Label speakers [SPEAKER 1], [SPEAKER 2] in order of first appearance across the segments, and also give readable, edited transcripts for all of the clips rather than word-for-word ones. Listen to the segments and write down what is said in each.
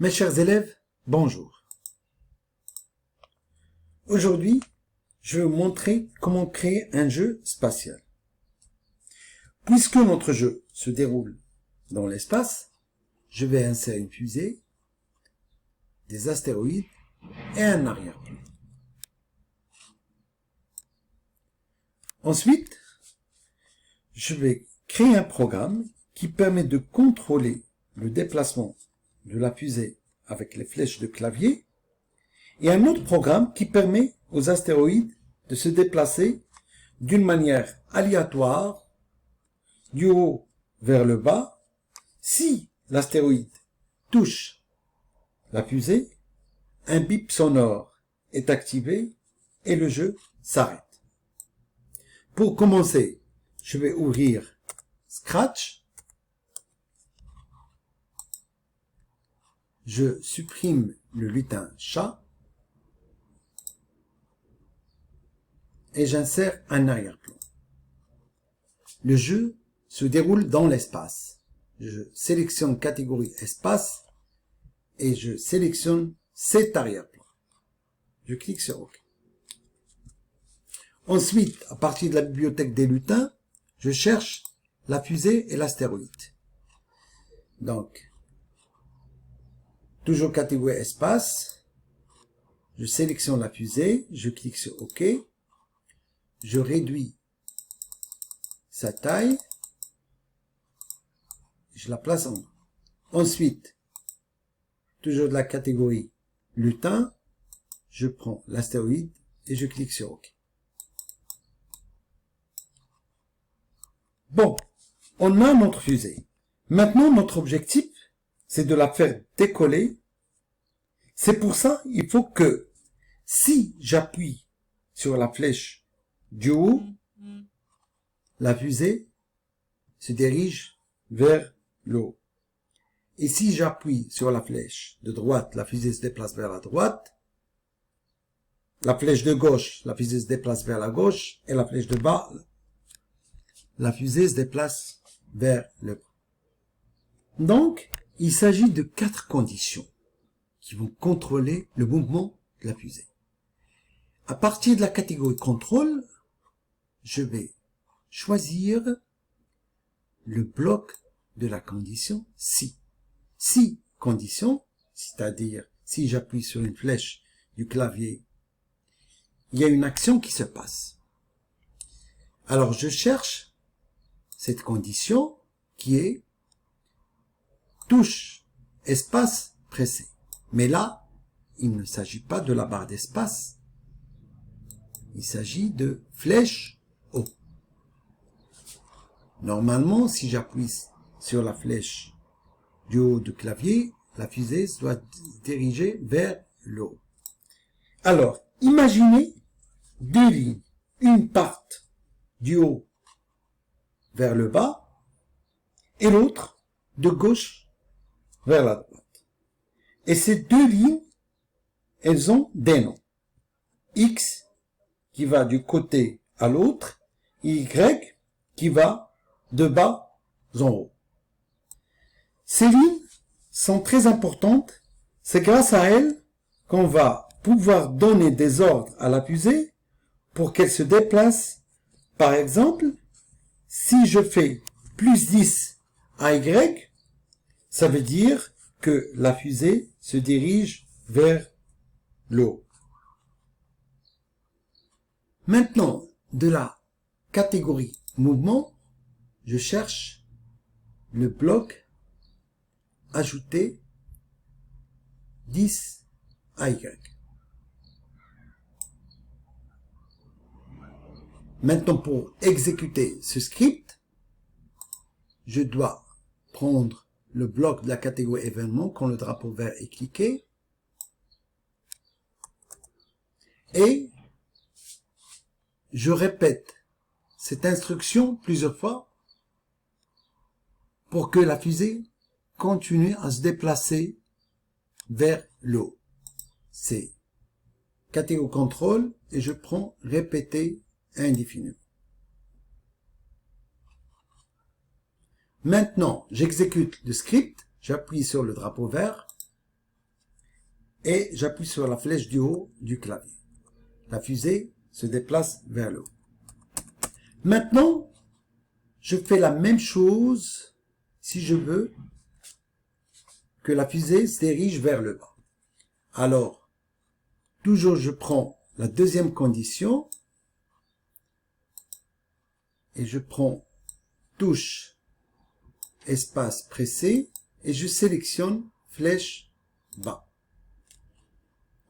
[SPEAKER 1] Mes chers élèves, bonjour. Aujourd'hui, je vais vous montrer comment créer un jeu spatial. Puisque notre jeu se déroule dans l'espace, je vais insérer une fusée, des astéroïdes et un arrière-plan. Ensuite, je vais créer un programme qui permet de contrôler le déplacement de la fusée avec les flèches de clavier et un autre programme qui permet aux astéroïdes de se déplacer d'une manière aléatoire du haut vers le bas. Si l'astéroïde touche la fusée, un bip sonore est activé et le jeu s'arrête. Pour commencer, je vais ouvrir Scratch. Je supprime le lutin chat et j'insère un arrière-plan. Le jeu se déroule dans l'espace. Je sélectionne catégorie espace et je sélectionne cet arrière-plan. Je clique sur OK. Ensuite, à partir de la bibliothèque des lutins, je cherche la fusée et l'astéroïde. Donc, toujours catégorie espace, je sélectionne la fusée, je clique sur OK, je réduis sa taille, je la place en bas. Ensuite, toujours de la catégorie lutin, je prends l'astéroïde et je clique sur OK. Bon, on a notre fusée. Maintenant, notre objectif, c'est de la faire décoller. C'est pour ça, il faut que si j'appuie sur la flèche du haut, la fusée se dirige vers le haut. Et si j'appuie sur la flèche de droite, la fusée se déplace vers la droite. La flèche de gauche, la fusée se déplace vers la gauche. Et la flèche de bas, la fusée se déplace vers le bas. Donc, il s'agit de 4 conditions qui vont contrôler le mouvement de la fusée. À partir de la catégorie contrôle, je vais choisir le bloc de la condition si. Si condition, c'est-à-dire si j'appuie sur une flèche du clavier, il y a une action qui se passe. Alors je cherche cette condition qui est touche espace pressé. Mais là, il ne s'agit pas de la barre d'espace. Il s'agit de flèche haut. Normalement, si j'appuie sur la flèche du haut du clavier, la fusée doit se diriger vers le haut. Alors, imaginez deux lignes. Une parte du haut vers le bas et l'autre de gauche vers la droite. Et ces deux lignes, elles ont des noms. X qui va du côté à l'autre, et Y qui va de bas en haut. Ces lignes sont très importantes. C'est grâce à elles qu'on va pouvoir donner des ordres à la fusée pour qu'elle se déplace. Par exemple, si je fais plus 10 à Y, ça veut dire que la fusée se dirige vers le haut. Maintenant, de la catégorie mouvement, je cherche le bloc ajouter 10 à Y. Maintenant, pour exécuter ce script, je dois prendre le bloc de la catégorie événement quand le drapeau vert est cliqué et je répète cette instruction plusieurs fois pour que la fusée continue à se déplacer vers le haut. C'est catégorie contrôle et je prends répéter indéfiniment. Maintenant, j'exécute le script, j'appuie sur le drapeau vert et j'appuie sur la flèche du haut du clavier. La fusée se déplace vers le haut. Maintenant, je fais la même chose si je veux que la fusée se dirige vers le bas. Alors, toujours je prends la deuxième condition et je prends touche, espace pressé et je sélectionne flèche bas.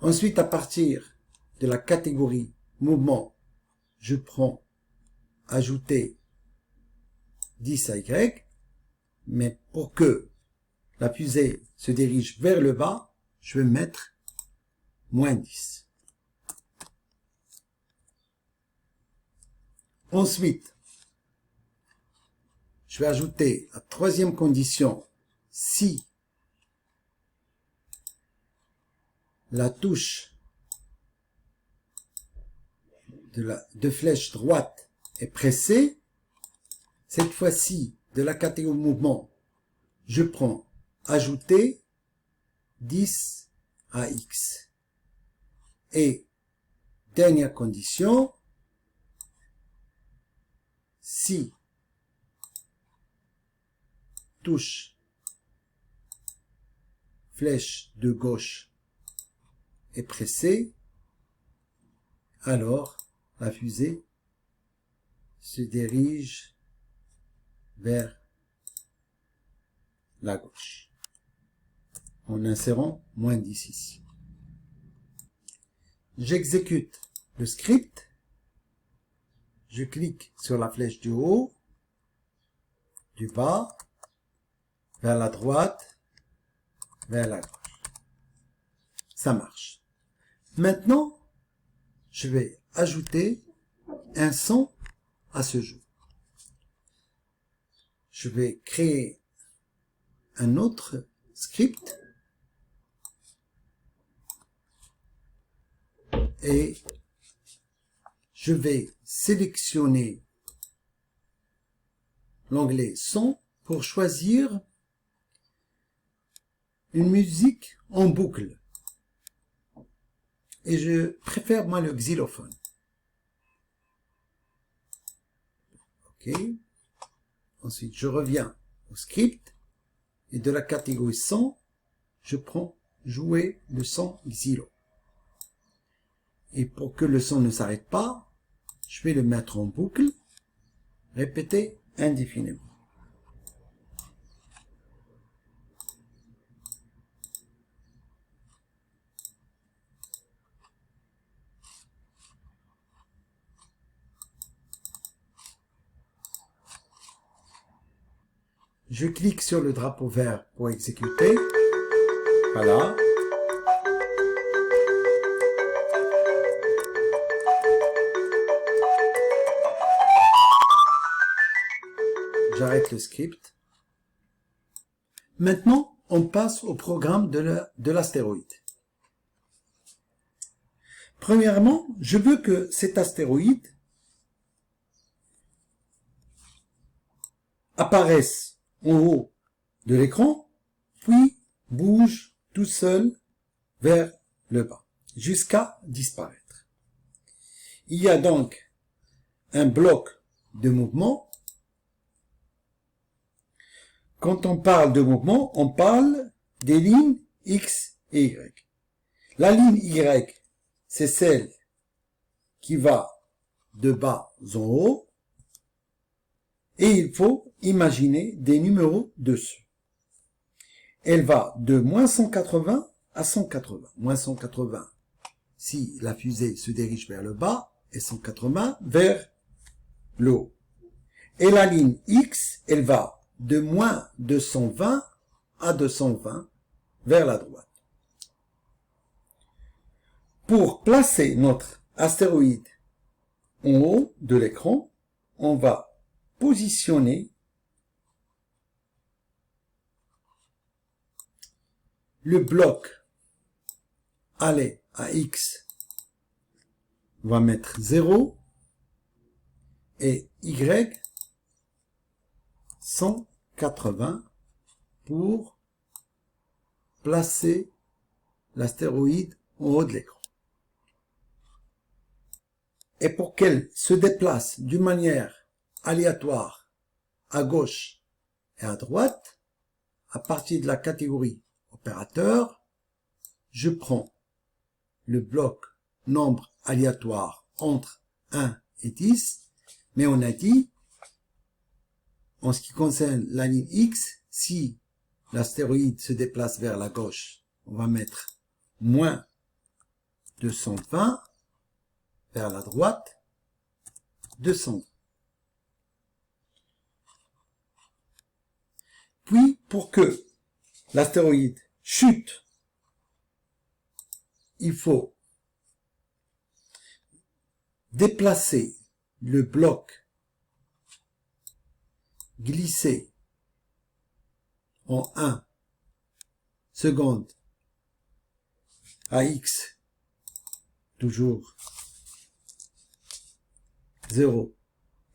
[SPEAKER 1] Ensuite, à partir de la catégorie mouvement, je prends ajouter 10 à Y, mais pour que la fusée se dirige vers le bas, je vais mettre moins 10. Ensuite, je vais ajouter la troisième condition si la touche de flèche droite est pressée. Cette fois-ci, de la catégorie mouvement, je prends ajouter 10 à X. Et dernière condition, si touche flèche de gauche est pressée, alors la fusée se dirige vers la gauche en insérant moins 10 ici. J'exécute le script, je clique sur la flèche du haut, du bas, vers la droite, vers la gauche. Ça marche. Maintenant, je vais ajouter un son à ce jeu. Je vais créer un autre script et je vais sélectionner l'onglet son pour choisir une musique en boucle. Et je préfère moi le xylophone. Ok. Ensuite, je reviens au script et de la catégorie son, je prends jouer le son xylo. Et pour que le son ne s'arrête pas, je vais le mettre en boucle, répéter indéfiniment. Je clique sur le drapeau vert pour exécuter. Voilà. J'arrête le script. Maintenant, on passe au programme de l'astéroïde. Premièrement, je veux que cet astéroïde apparaisse en haut de l'écran, puis bouge tout seul vers le bas, jusqu'à disparaître. Il y a donc un bloc de mouvement. Quand on parle de mouvement, on parle des lignes X et Y. La ligne Y, c'est celle qui va de bas en haut, et il faut imaginer des numéros dessus. Elle va de moins 180 à 180. Moins 180 si la fusée se dirige vers le bas et 180 vers le haut. Et la ligne X, elle va de moins 220 à 220 vers la droite. Pour placer notre astéroïde en haut de l'écran, on va positionner le bloc aller à X, on va mettre 0 et Y 180 pour placer l'astéroïde en haut de l'écran. Et pour qu'elle se déplace d'une manière aléatoire à gauche et à droite, à partir de la catégorie opérateur, je prends le bloc nombre aléatoire entre 1 et 10, mais on a dit, en ce qui concerne la ligne X, si l'astéroïde se déplace vers la gauche, on va mettre moins 220, vers la droite, 200. Puis, pour que l'astéroïde chute, il faut déplacer le bloc glissé en 1 seconde à x, toujours 0.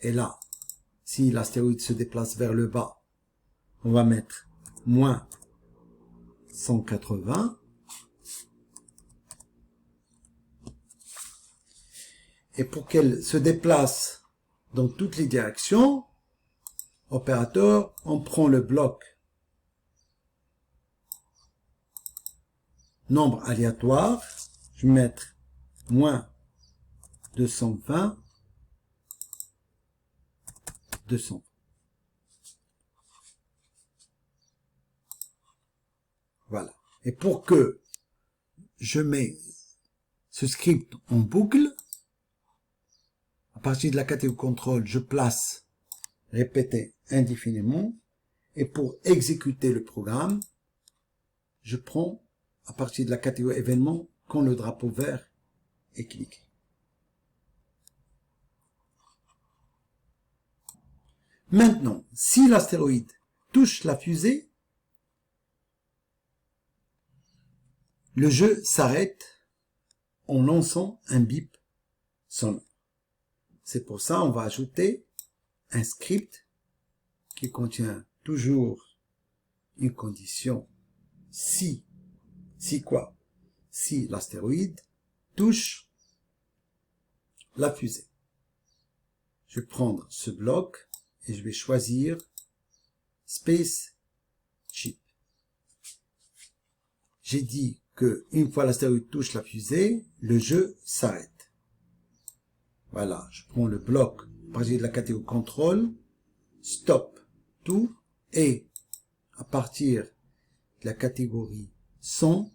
[SPEAKER 1] Et là, si l'astéroïde se déplace vers le bas, on va mettre moins 180. Et pour qu'elle se déplace dans toutes les directions, opérateur, on prend le bloc nombre aléatoire, je vais mettre moins 220, 200. Voilà. Et pour que je mets ce script en boucle, à partir de la catégorie contrôle, je place répéter indéfiniment. Et pour exécuter le programme, je prends à partir de la catégorie événement quand le drapeau vert est cliqué. Maintenant, si l'astéroïde touche la fusée, le jeu s'arrête en lançant un bip sonore. C'est pour ça qu'on va ajouter un script qui contient toujours une condition si quoi? Si l'astéroïde touche la fusée. Je vais prendre ce bloc et je vais choisir Space Chip. J'ai dit que une fois l'astéroïde touche la fusée, le jeu s'arrête. Voilà, je prends le bloc à partir de la catégorie contrôle, stop tout, et à partir de la catégorie son,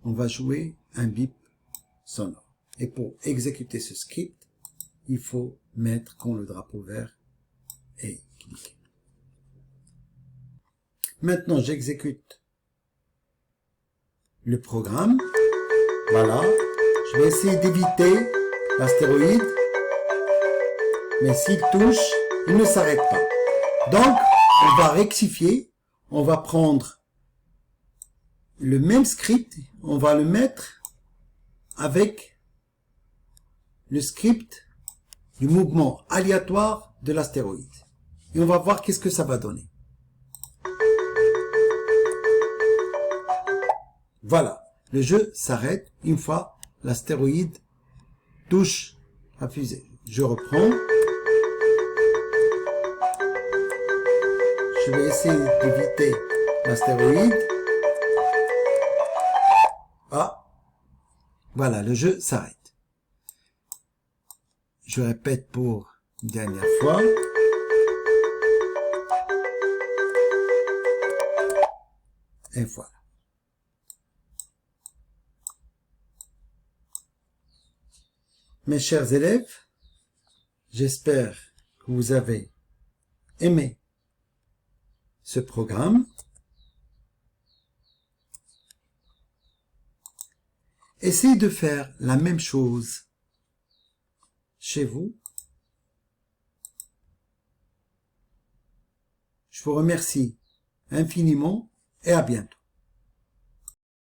[SPEAKER 1] on va jouer un bip sonore. Et pour exécuter ce script, il faut mettre quand le drapeau vert est cliqué. Maintenant, j'exécute le programme. Voilà. Je vais essayer d'éviter l'astéroïde. Mais s'il touche, il ne s'arrête pas. Donc, on va rectifier. On va prendre le même script. On va le mettre avec le script du mouvement aléatoire de l'astéroïde. Et on va voir qu'est-ce que ça va donner. Voilà, le jeu s'arrête une fois l'astéroïde touche la fusée. Je reprends. Je vais essayer d'éviter l'astéroïde. Ah, voilà, le jeu s'arrête. Je répète pour une dernière fois. Et voilà. Mes chers élèves, j'espère que vous avez aimé ce programme. Essayez de faire la même chose chez vous. Je vous remercie infiniment et à bientôt.